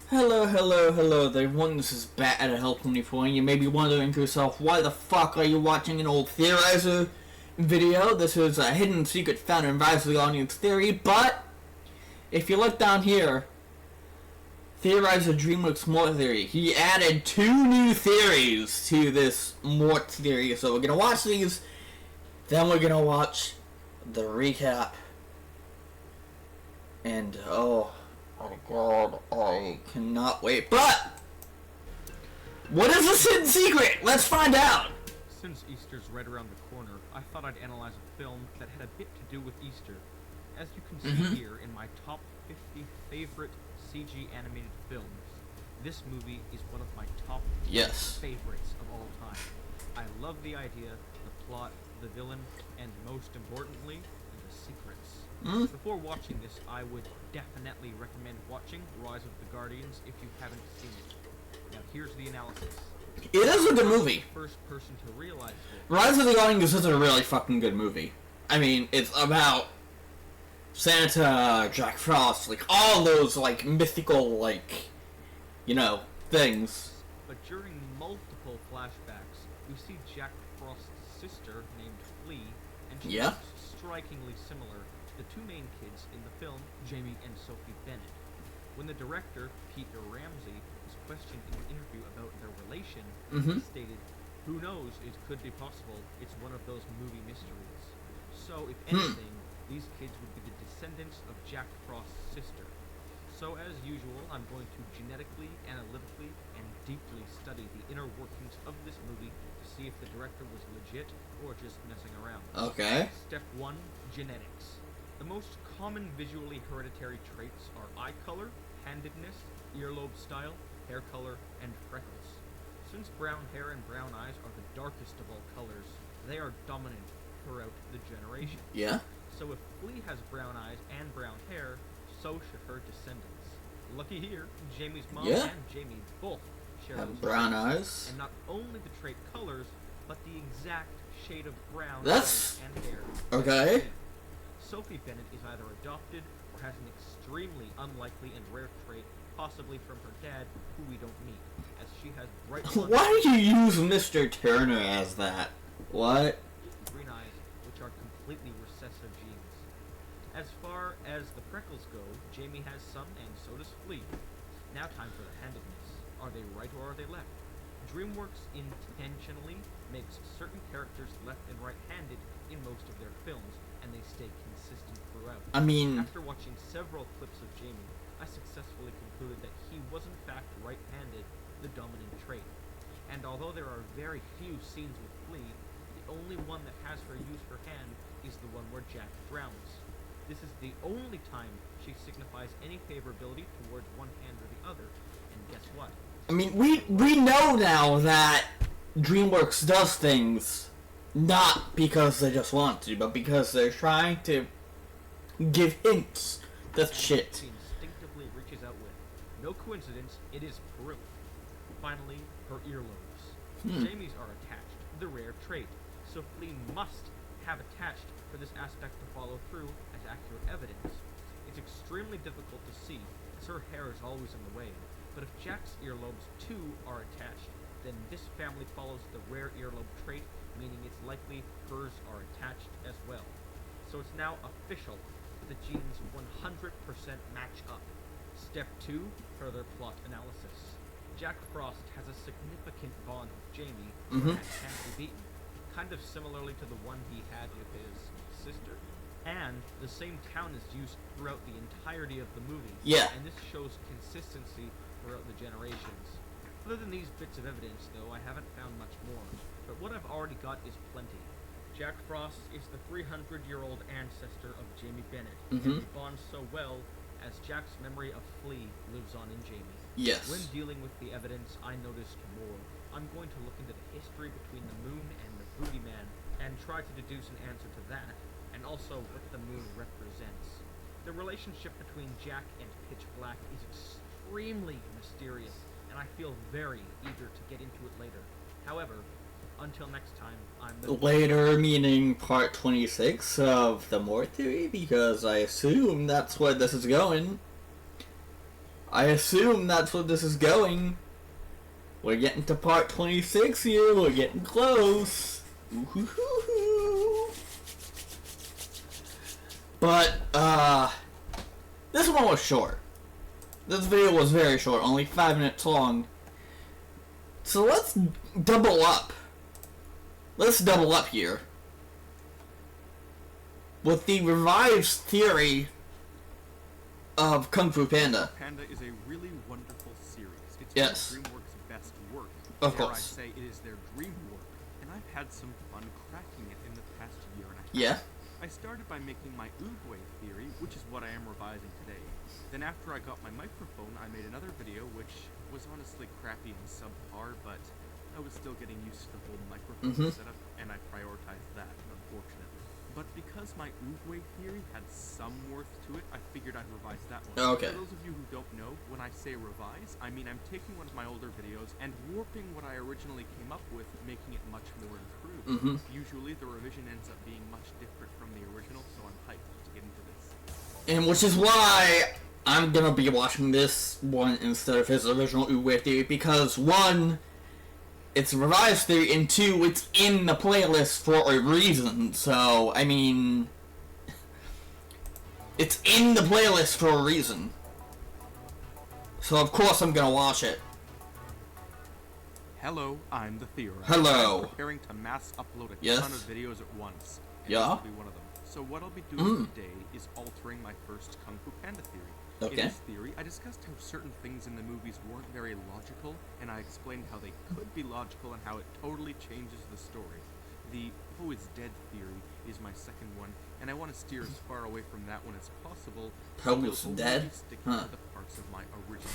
Hello there everyone, this is Bat at a Help 24, and you may be wondering to yourself, why the fuck are you watching an old Theorizer video? This is a hidden secret found in Rise of the Audience Theory, but if you look down here, Theorizer DreamWorks Mort Theory, he added 2 new theories to this Mort Theory, so we're gonna watch these, then we're gonna watch the recap, and oh god, I cannot wait. But what is this hidden secret? Let's find out. Since Easter's right around the corner, I thought I'd analyze a film that had a bit to do with Easter. As you can see here in my top 50 favorite CG animated films, this movie is one of my top favorites of all time. I love the idea, the plot, the villain, and most importantly, the secrets. Before watching this, I would definitely recommend watching Rise of the Guardians if you haven't seen it. Now here's the analysis. It is a good movie. First person to realize this. Rise of the Guardians is a really fucking good movie. I mean, it's about Santa, Jack Frost, like all those like mythical, like, you know, things. But during multiple flashbacks, we see Jack Frost's sister named Flea, and she looks strikingly similar to the 2 main kids in the film, Jamie and Sophie Bennett. When the director, Peter Ramsey, was questioned in an interview about their relation, he stated, "Who knows, it could be possible, it's one of those movie mysteries." So, if anything, these kids would be the descendants of Jack Frost's sister. So, as usual, I'm going to genetically, analytically, and deeply study the inner workings of this movie to see if the director was legit or just messing around. Okay. Step 1, genetics. The most common visually hereditary traits are eye color, handedness, earlobe style, hair color, and freckles. Since brown hair and brown eyes are the darkest of all colors, they are dominant throughout the generation. Yeah. So if Flea has brown eyes and brown hair, so should her descendants. Looky here, Jamie's mom and Jamie both share those brown traits. eyes. And not only the trait colors, but the exact shade of brown That's eyes and hair. okay. Sophie Bennett is either adopted or has an extremely unlikely and rare trait, possibly from her dad, who we don't meet, as she has bright Why do you use Mr. Turner as that? What? green eyes, which are completely recessive genes. As far as the freckles go, Jamie has some, and so does Flea. Now time for the handedness. Are they right or are they left? DreamWorks intentionally makes certain characters left and right-handed in most of their films, and they stay consistent throughout. I mean, after watching several clips of Jamie, I successfully concluded that he was in fact right-handed, the dominant trait. And although there are very few scenes with Flea, the only one that has her use her hand is the one where Jack drowns. This is the only time she signifies any favorability towards one hand or the other, and guess what? I mean, we know now that DreamWorks does things not because they just want to, but because they're trying to give hints. That's shit. She instinctively reaches out with. No coincidence, it is proof. Finally, her earlobes. Jamie's are attached, the rare trait, so Flea must have attached for this aspect to follow through as accurate evidence. It's extremely difficult to see, as her hair is always in the way, but if Jack's earlobes too are attached, then this family follows the rare earlobe trait, meaning it's likely hers are attached as well. So it's now official that the genes 100% match up. Step 2, further plot analysis. Jack Frost has a significant bond with Jamie, and can't be beaten, kind of similarly to the one he had with his sister. And the same town is used throughout the entirety of the movie, and this shows consistency throughout the generations. Other than these bits of evidence, though, I haven't found much more, but what I've already got is plenty. Jack Frost is the 300-year-old ancestor of Jamie Bennett, and he bonds so well as Jack's memory of Flea lives on in Jamie. Yes. When dealing with the evidence, I noticed more. I'm going to look into the history between the moon and the Booty Man, and try to deduce an answer to that, and also what the moon represents. The relationship between Jack and Pitch Black is extremely mysterious, and I feel very eager to get into it later. However, until next time, Later meaning part 26 of the Mort Theory, because I assume that's where this is going. I assume that's what this is going. We're getting to part 26 here. We're getting close. Ooh-hoo-hoo-hoo. But, this one was short. This video was very short, only 5 minutes long. So let's double up. Let's double up here. With the revised theory of Kung Fu Panda. Panda is a really wonderful series. It's Yes. one of DreamWorks' best work. Of Dare course. I say it is their dream work, and I've had some fun cracking it in the past year and a half. Yeah. I started by making my Oogway theory, which is what I am revising today. Then after I got my microphone, I made another video, which was honestly crappy and subpar, but I was still getting used to the whole microphone setup, and I prioritized that, unfortunately. But because my Oogway theory had some worth to it, I figured I'd revise that one. Okay. For those of you who don't know, when I say revise, I mean I'm taking one of my older videos and warping what I originally came up with, making it much more improved. Usually the revision ends up being much different from the original, so I'm hyped to get into this. And which is why I'm gonna be watching this one instead of his original Oogway theory, because one, it's a revised theory, and two, it's in the playlist for a reason. So, I mean, it's in the playlist for a reason. So of course I'm gonna watch it. Hello, I'm the Theorizer. Hello. I'm preparing to mass upload a Yes. ton of videos at once. And Yeah. this will be one of them. So what I'll be doing today is altering my first Kung Fu Panda theory. Okay. In this theory, I discussed how certain things in the movies weren't very logical, and I explained how they could be logical and how it totally changes the story. The Poe is dead theory is my second one, and I want to steer as far away from that one as possible. Poe so is I'll dead? only stick to the parts of my original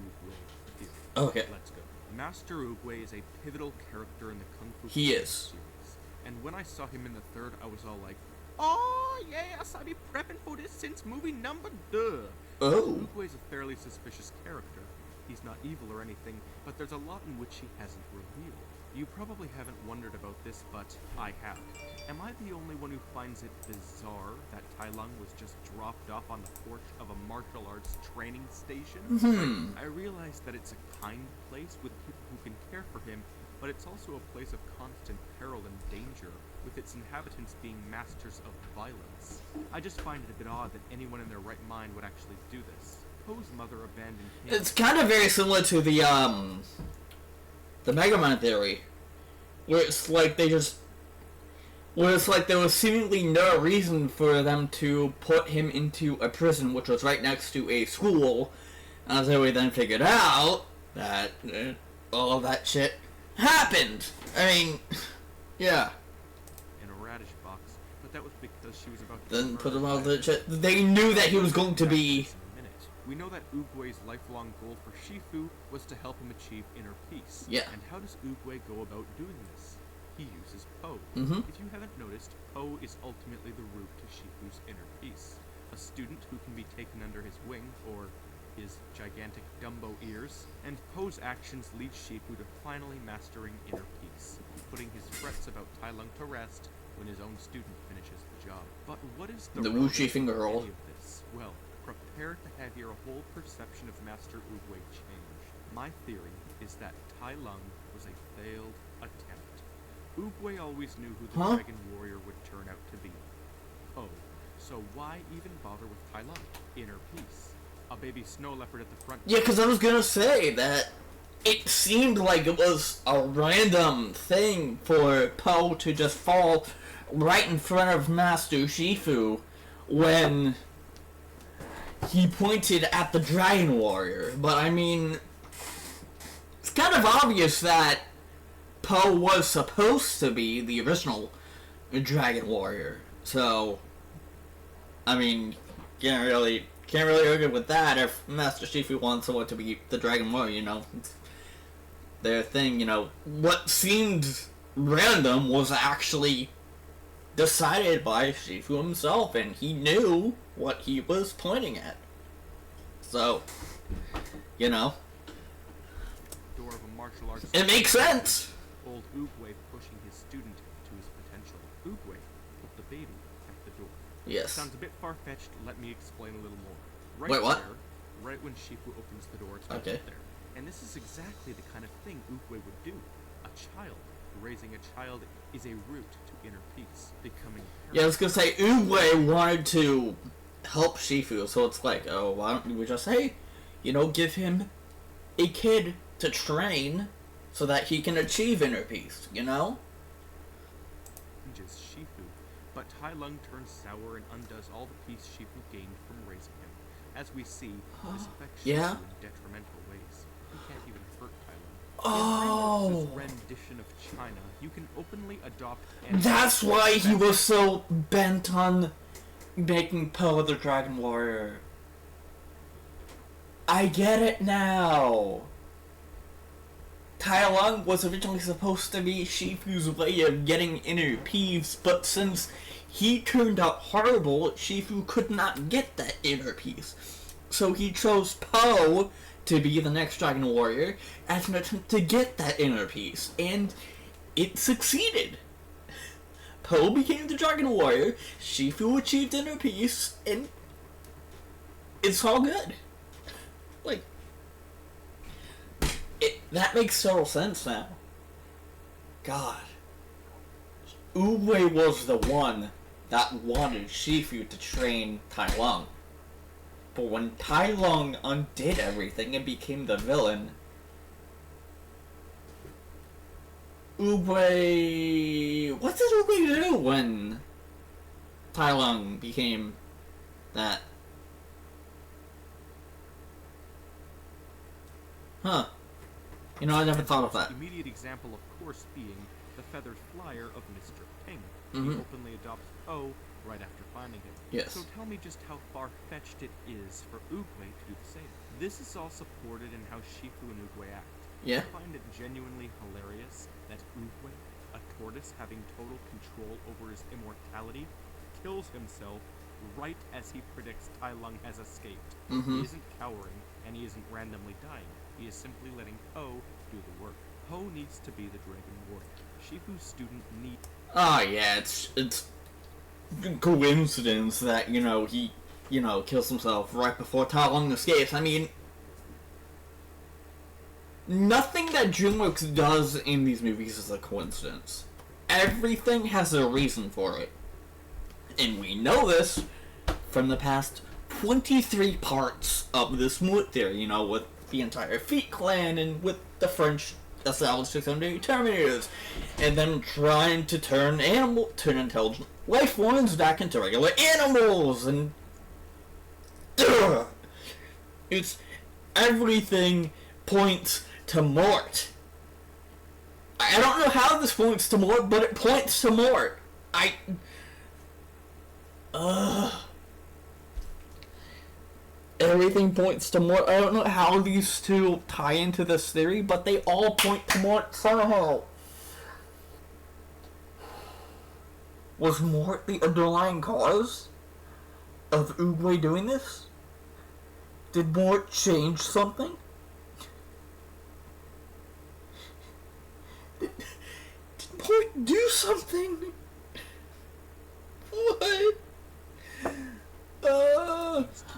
Oogway theory. Okay. Let's go. Master Oogway is a pivotal character in the Kung Fu He Panda is. series, and when I saw him in the third, I was all like, "Oh yes, I've been prepping for this since movie number duh." Oh. Oogway's a fairly suspicious character. He's not evil or anything, but there's a lot in which he hasn't revealed. You probably haven't wondered about this, but I have. Am I the only one who finds it bizarre that Tai Lung was just dropped off on the porch of a martial arts training station? I realize that it's a kind place with people who can care for him, but it's also a place of constant peril and danger, with its inhabitants being masters of violence. I just find it a bit odd that anyone in their right mind would actually do this. Poe's mother abandoned him. It's kind of very similar to the Mega Man theory, where it's like they just, where it's like there was seemingly no reason for them to put him into a prison, which was right next to a school, until we then figured out that all of that shit happened. I mean, yeah. In a radish box, but that was because she was about to Then give put birth him out of by the shit. They knew that he was going to be. in a minute. We know that Oogway's lifelong goal for Shifu was to help him achieve inner peace. Yeah. And how does Oogway go about doing this? He uses Poe. Mhm. If you haven't noticed, Poe is ultimately the route to Shifu's inner peace. A student who can be taken under his wing, or his gigantic Dumbo ears, and Poe's actions lead Shifu to finally mastering inner peace, putting his frets about Tai Lung to rest when his own student finishes the job. But what is the The relevance Wuxi finger of roll. any of this? Well, prepare to have your whole perception of Master Oogway change. My theory is that Tai Lung was a failed attempt. Oogway always knew who the Dragon Warrior would turn out to be. Oh, so why even bother with Tai Lung? Inner peace. A baby snow leopard at the front. Yeah, because I was gonna say that it seemed like it was a random thing for Poe to just fall right in front of Master Shifu when he pointed at the Dragon Warrior. But I mean, it's kind of obvious that Poe was supposed to be the original Dragon Warrior. So, I mean, can't really argue with that if Master Shifu wants someone to be the Dragon Warrior, you know. It's their thing, you know. What seemed random was actually decided by Shifu himself, and he knew what he was pointing at. So, you know, Door of a martial arts. it makes sense. Old Oogway pushing his student to his potential. Oogway put the baby at the door. Yes. Sounds a bit far-fetched. Let me explain a little more. Right Wait, what? there, right when Shifu opens the door to Okay. get there. And this is exactly the kind of thing Oogway would do. A child. Raising a child is a route to inner peace, becoming Yeah, I was gonna say, Uwe wanted to help Shifu, so it's like, oh, why don't we just, hey, give him a kid to train so that he can achieve inner peace, changes Shifu, but Tai Lung turns sour and undoes all the peace Shifu gained from raising him. As we see, this affects Yeah? Shifu in detrimental ways. He can't even hurt Tai Lung. Oh. In Dreamworks' rendition of China, you can openly adopt and That's why he was so bent on making Poe the Dragon Warrior. I get it now. Tai Lung was originally supposed to be Shifu's way of getting inner peace, but since he turned out horrible, Shifu could not get that inner peace. So he chose Poe to be the next Dragon Warrior as an attempt to get that inner peace, and it succeeded. Poe became the Dragon Warrior, Shifu achieved inner peace, and it's all good. Like, that makes total sense now. God. Uwe was the one that wanted Shifu to train Tai Lung. But when Tai Lung undid everything and became the villain, Uwe... What did Uwe do when Tai Lung became that? Huh. I never thought of that. Immediate example, of course, being the feathered flyer of Mr. Ping. Mhm. He openly adopts Poe right after finding him. Yes. So tell me just how far-fetched it is for Oogway to do the same. This is all supported in how Shifu and Oogway act. Yeah. I find it genuinely hilarious that Oogway, a tortoise having total control over his immortality, kills himself right as he predicts Tai Lung has escaped. Mhm. He isn't cowering, and he isn't randomly dying. He is simply letting Poe do the work. Poe needs to be the Dragon Warrior. Shifu's student needs... Oh yeah, it's coincidence that, he, kills himself right before Tai Lung escapes. I mean, nothing that DreamWorks does in these movies is a coincidence. Everything has a reason for it. And we know this from the past 23 parts of this movie theory, with the entire Feet Clan and with the French established 600 Terminators, and them trying to turn intelligent life forms back into regular animals, and it's everything points to Mort. I don't know how this points to Mort, but it points to Mort. Everything points to Mort. I don't know how these two tie into this theory, but they all point to Mort somehow. Was Mort the underlying cause of Oogway doing this? Did Mort change something? Did Mort do something? What?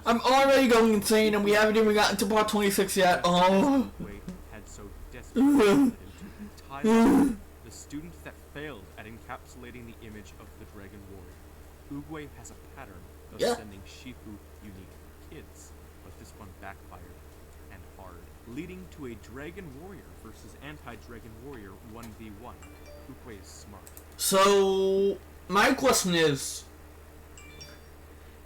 I'm already going insane, and we haven't even gotten to part 26 yet. Oh. Oogway had so desperately Tyler, the student that failed at encapsulating the image of the Dragon Warrior. Oogway has a pattern of sending Shifu unique kids, but this one backfired, and hard, leading to a Dragon Warrior versus anti-Dragon Warrior 1v1. Oogway is smart. So, my question is,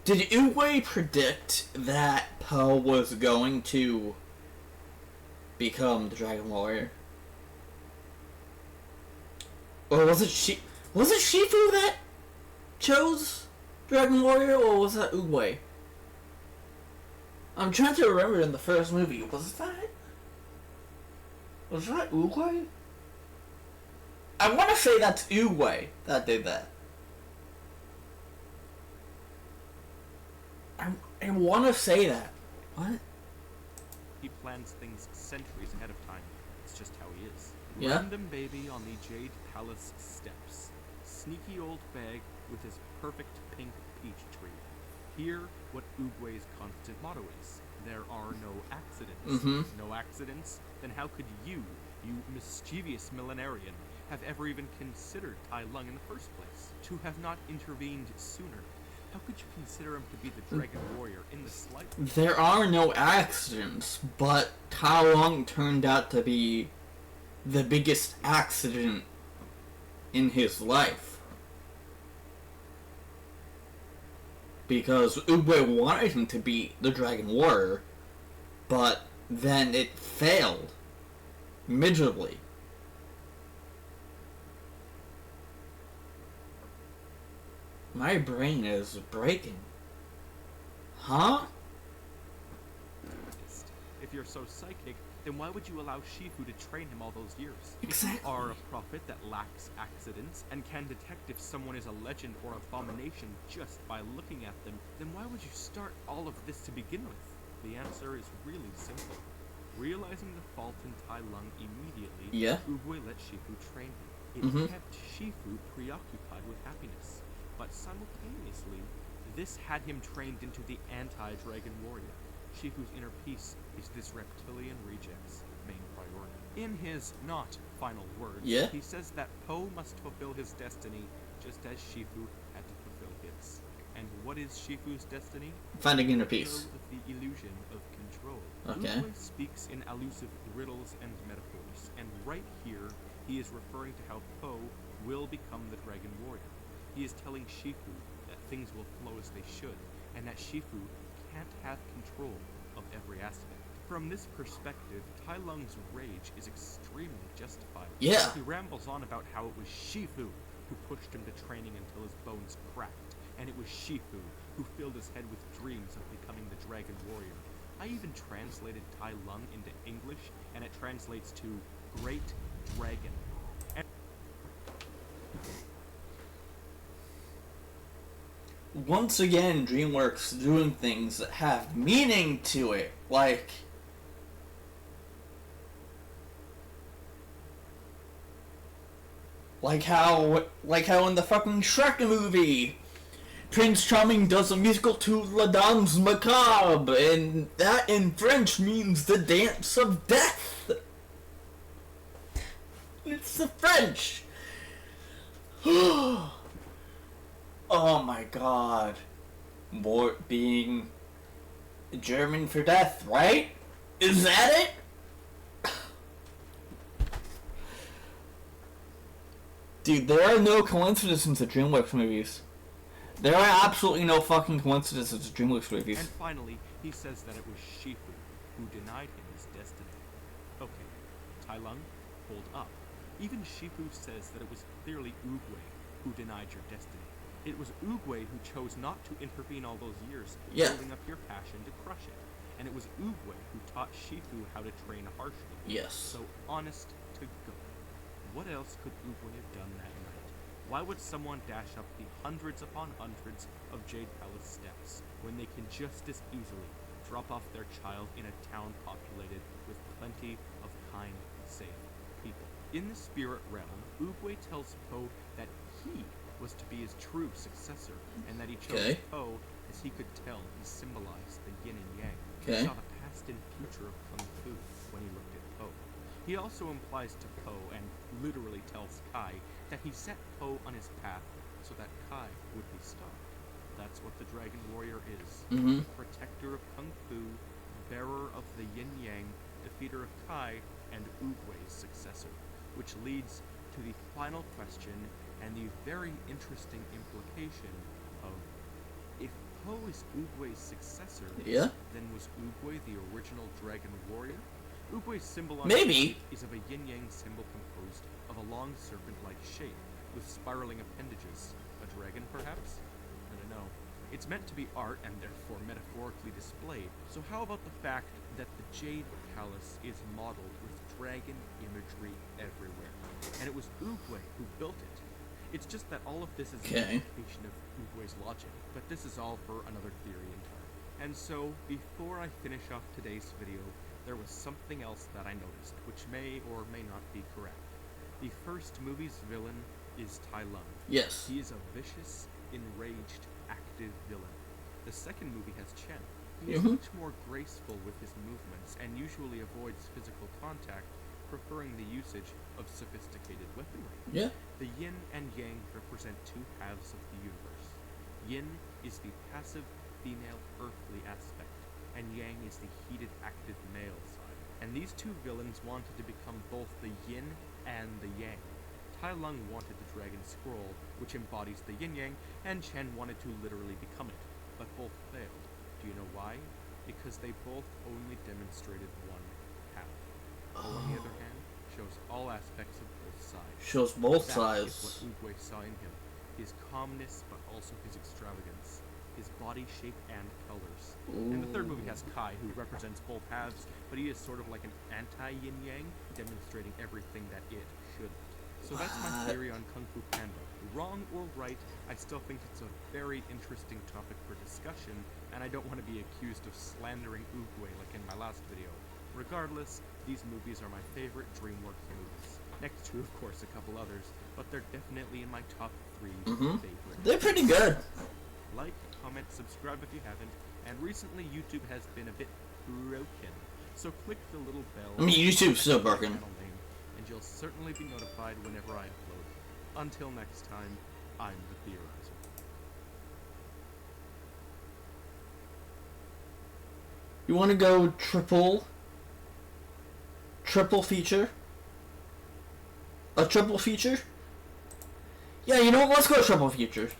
did Oogway predict that Poe was going to become the Dragon Warrior? Or was it Shifu that chose Dragon Warrior, or was that Oogway? I'm trying to remember in the first movie, was that Oogway? I want to say that's Oogway that did that. I want to say that. What? He plans things centuries ahead of time. It's just how he is. Yeah? Random baby on the Jade Palace steps. Sneaky old bag with his perfect pink peach tree. Hear what Oogway's constant motto is. there are no accidents. Mm-hmm. No accidents? Then how could you mischievous millenarian, have ever even considered Tai Lung in the first place? To have not intervened sooner? How could you consider him to be the Dragon Warrior in the slightest? There are no accidents, but Tai Lung turned out to be the biggest accident in his life. Because Oogway wanted him to be the Dragon Warrior, but then it failed miserably. My brain is breaking. Huh? If you're so psychic, then why would you allow Shifu to train him all those years? Exactly. If you are a prophet that lacks accidents and can detect if someone is a legend or abomination just by looking at them, then why would you start all of this to begin with? The answer is really simple. Realizing the fault in Tai Lung immediately, Oogway let Shifu train him. It kept Shifu preoccupied with happiness, but simultaneously, this had him trained into the anti-Dragon Warrior. Shifu's inner peace is this reptilian reject's main priority. In his not final words, he says that Po must fulfill his destiny just as Shifu had to fulfill his. And what is Shifu's destiny? Finding inner peace. The illusion of control. Okay. Oogway speaks in elusive riddles and metaphors, and right here, he is referring to how Po will become the Dragon Warrior. He is telling Shifu that things will flow as they should, and that Shifu can't have control of every aspect. From this perspective, Tai Lung's rage is extremely justified. Yeah. He rambles on about how it was Shifu who pushed him to training until his bones cracked, and it was Shifu who filled his head with dreams of becoming the Dragon Warrior. I even translated Tai Lung into English, and it translates to Great Dragon. Once again, DreamWorks doing things that have meaning to it, like how in the fucking Shrek movie, Prince Charming does a musical to La Danse Macabre, and that in French means the dance of death. It's the French. Oh my god. Mort being German for death, right? Is that it? Dude, there are no coincidences to DreamWorks movies. There are absolutely no fucking coincidences to DreamWorks movies. And finally, he says that it was Shifu who denied him his destiny. Okay, Tai Lung, hold up. Even Shifu says that it was clearly Oogway who denied your destiny. It was Oogway who chose not to intervene all those years, building up your passion to crush it. And it was Oogway who taught Shifu how to train harshly. Yes. So honest to God. What else could Oogway have done that night? Why would someone dash up the hundreds upon hundreds of Jade Palace steps when they can just as easily drop off their child in a town populated with plenty of kind, safe people? In the spirit realm, Oogway tells Po that he was to be his true successor, and that he chose Po as he could tell he symbolized the yin and yang. He saw the past and future of Kung Fu when he looked at Po. He also implies to Po, and literally tells Kai, that he set Po on his path so that Kai would be stopped. That's what the Dragon Warrior is. Protector of Kung Fu, bearer of the yin yang, defeater of Kai, and Oogway's successor. Which leads to the final question and the very interesting implication of, if Po is Oogway's successor, then was Oogway the original Dragon Warrior? Oogway's symbol on the shape is of a yin-yang symbol composed of a long serpent-like shape with spiraling appendages. A dragon, perhaps? I don't know. It's meant to be art and therefore metaphorically displayed, so how about the fact that the Jade Palace is modeled with dragon imagery everywhere? And it was Oogway who built it. It's just that all of this is an indication of Oogway's logic, but this is all for another theory in time. And so, before I finish off today's video, there was something else that I noticed, which may or may not be correct. The first movie's villain is Tai Lung. Yes. He is a vicious, enraged, active villain. The second movie has Chen. He is Mhm. much more graceful with his movements and usually avoids physical contact, preferring the usage of sophisticated weaponry. Yeah. The yin and yang represent two halves of the universe. Yin is the passive, female, earthly aspect, and yang is the heated, active male side. And these two villains wanted to become both the yin and the yang. Tai Lung wanted the Dragon Scroll, which embodies the yin-yang, and Chen wanted to literally become it, but both failed. Do you know why? Because they both only demonstrated one half. On the other hand, shows all aspects of both sides. Shows both That sides. is what Oogway saw in him. His calmness, but also his extravagance. His body shape and colors. And the third movie has Kai, who represents both halves, but he is sort of like an anti-yin-yang, demonstrating everything that it should. So that's my theory on Kung Fu Panda. Wrong or right, I still think it's a very interesting topic for discussion, and I don't want to be accused of slandering Oogway like in my last video. Regardless, these movies are my favorite DreamWorks movies. Next to, of course, a couple others, but they're definitely in my top 3 favorites. They're pretty good. Like, comment, subscribe if you haven't, and recently YouTube has been a bit broken, so click the little bell. I mean, YouTube's still and my broken. channel name, and you'll certainly be notified whenever I upload. Until next time, I'm the Theorizer. You want to go triple feature? A triple feature? Yeah, you know what? Let's go triple feature.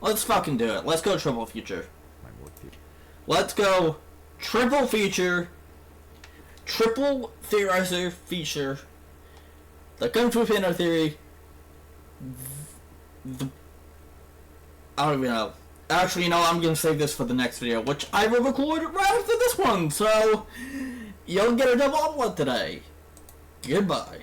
Let's fucking do it. Let's go triple feature. Let's go triple feature. Triple Theorizer feature. The Kung Fu Panda theory. I don't even know. Actually, no, I'm gonna save this for the next video, which I will record right after this one, so you'll get a double upload today. Goodbye.